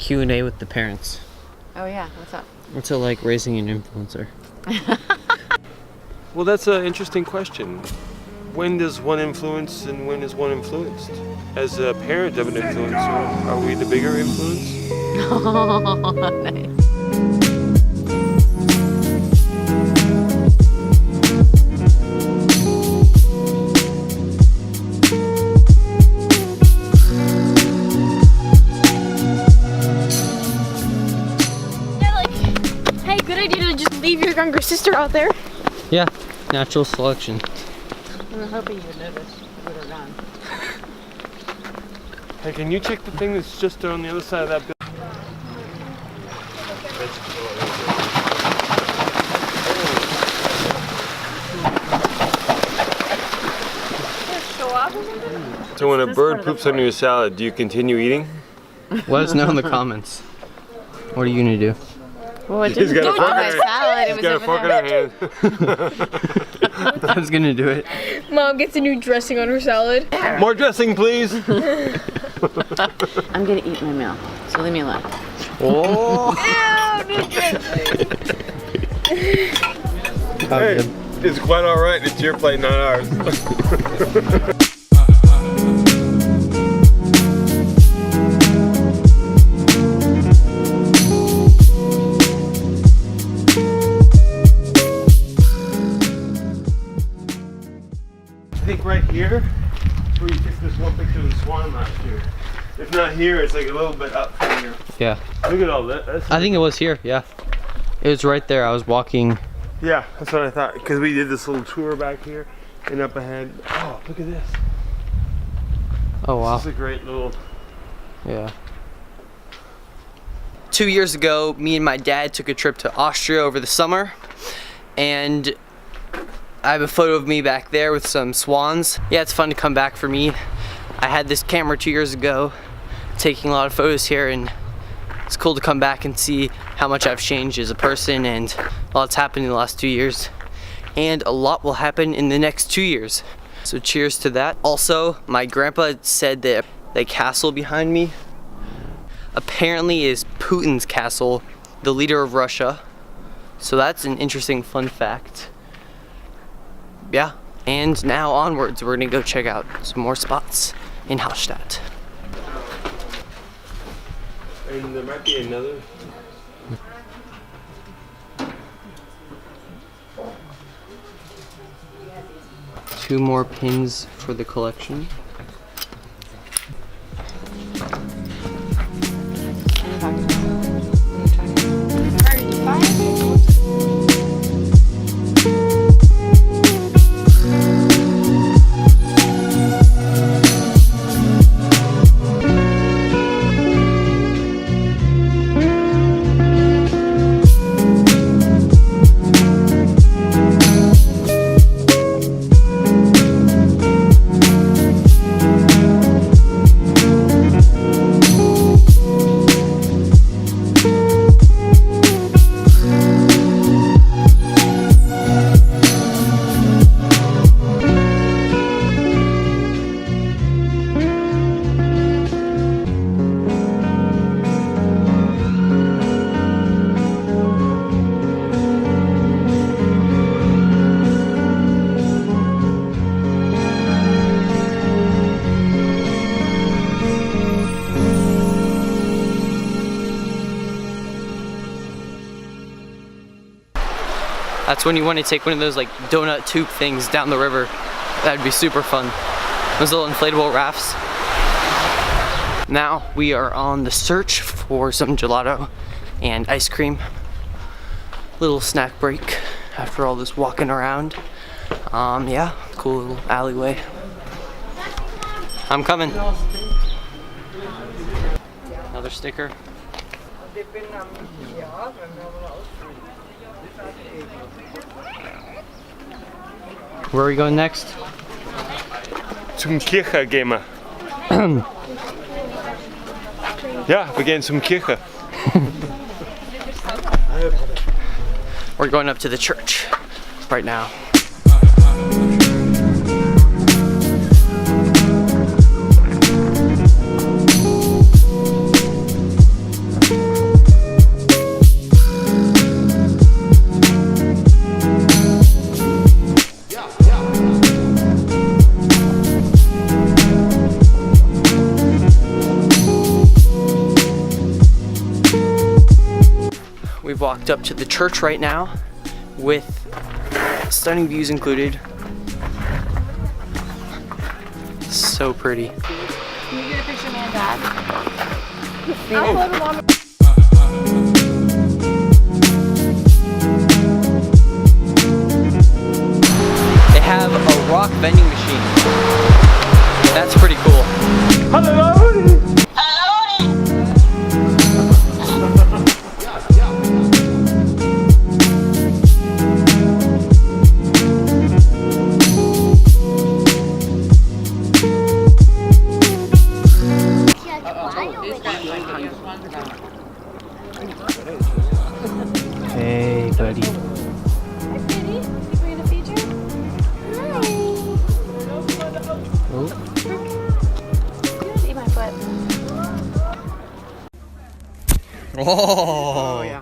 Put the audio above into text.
Q&A with the parents. Oh yeah, what's up? What's it like raising an influencer? Well, that's an interesting question. When does one influence and when is one influenced? As a parent of an influencer, are we the bigger influence? Oh, nice. Leave your younger sister out there. Yeah, natural selection. We were hoping you would notice we were gone. Hey, can you check the thing that's just on the other side of that building? So when a bird poops on your salad, do you continue eating? Let us know in the comments. What are you gonna do? Well, it He's didn't got a go on my salad. It He's was got a over fork in there. her hand. I was gonna do it. Mom gets a new dressing on her salad. More dressing, please. I'm gonna eat my meal, so leave me alone. Oh! Hey, it's quite all right. It's your plate, not ours. I think right here, where you took this one picture of the Swan last year. If not here, it's like a little bit up from here. Yeah. Look at all that. I think it was here, yeah. It was right there. I was walking. Yeah, that's what I thought. Because we did this little tour back here and up ahead. Oh, look at this. Oh, wow. This is a great little... Yeah. 2 years ago, me and my dad took a trip to Austria over the summer, and I have a photo of me back there with some swans. Yeah, it's fun to come back for me. I had this camera 2 years ago, taking a lot of photos here, and it's cool to come back and see how much I've changed as a person, and a lot's happened in the last 2 years. And a lot will happen in the next 2 years. So cheers to that. Also, my grandpa said that the castle behind me apparently is Putin's castle, the leader of Russia. So that's an interesting fun fact. Yeah, and now onwards, we're gonna go check out some more spots in Hallstatt. And there might be another. Two more pins for the collection. That's when you want to take one of those like donut tube things down the river. That'd be super fun. Those little inflatable rafts. Now we are on the search for some gelato and ice cream. Little snack break after all this walking around. Yeah, cool little alleyway. I'm coming. Another sticker. Where are we going next? Zum Kirche gehen wir. Ja, wir gehen zum Kirche. We're going up to the church right now. We've walked up to the church right now with stunning views included. So pretty. Can you get a picture of me and Dad? They have a rock vending machine. That's pretty cool. Hey, buddy. Eat my foot. Oh, yeah.